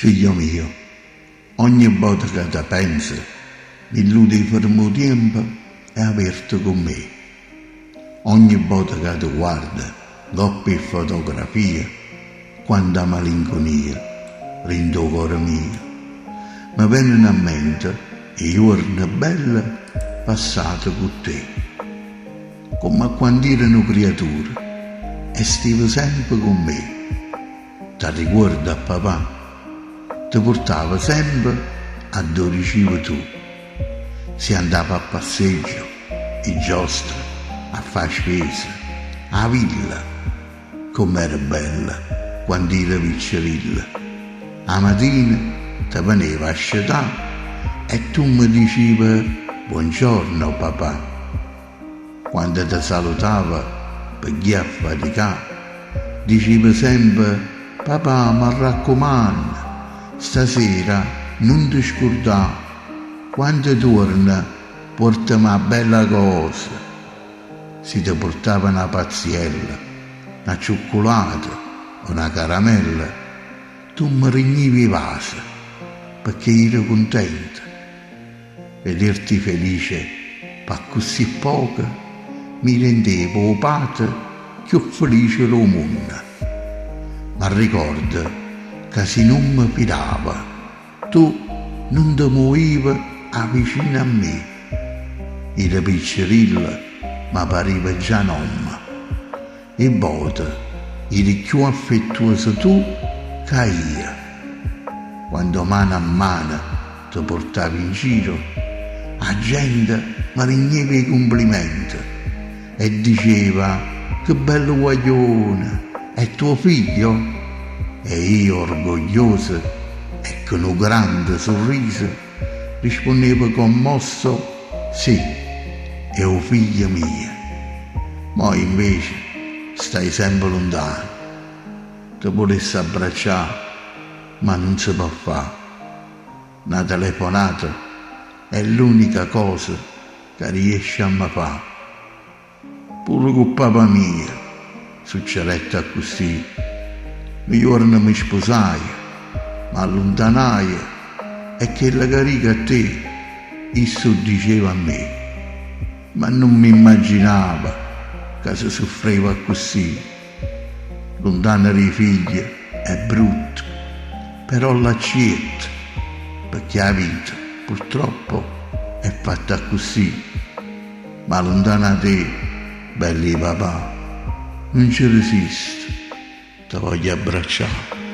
Figlio mio, ogni volta che te pensi, illude il fermo tempo e aperto con me. Ogni volta che ti guarda, doppie fotografie, quanta malinconia rende il cuore mio. Mi vengono a mente i giorni belli passati con te, come quando erano creature e stavi sempre con me. Ti ricordi a papà? Ti portava sempre a dove riuscivi tu. Si andava a passeggio, in giostra, a fare spese, a villa. Com'era bella quando eri piccerilla. A mattina ti veniva a sciatare e tu mi dicevi buongiorno papà. Quando ti salutava per chi affaticato, dicevi sempre papà mi raccomando, stasera non ti scordare, quando torna portami una bella cosa. Si ti portava una pazziella, una cioccolata, una caramella, tu mi regnivi i vasi perché eri contenta. Vederti felice per così poco mi rendeva o padre più felice del mondo. Ma ricordo che se non mi fidava, tu non ti muovevi vicino a me. Era piccerilla, ma pareva già nonna. E volta eri più affettuoso tu che io. Quando mano a mano ti portavi in giro, la gente mi rigneva i complimenti e diceva che bello guaglione, è tuo figlio? E io, orgoglioso e con un grande sorriso, rispondevo commosso: sì, è un figlio mio. Ma invece stai sempre lontano. Ti volessi abbracciare, ma non si può fare. Una telefonata è l'unica cosa che riesci a mi fare. Pure con papà mio succedette così. Un giorno mi sposai, mi allontanai e che la carica a te, isso diceva a me, ma non mi immaginava che si soffriva così. Lontano dai figli è brutto, però l'accetto, perché la vita purtroppo è fatta così. Ma lontano da te, belli papà, non ci resisto. Ti voglio abbracciare.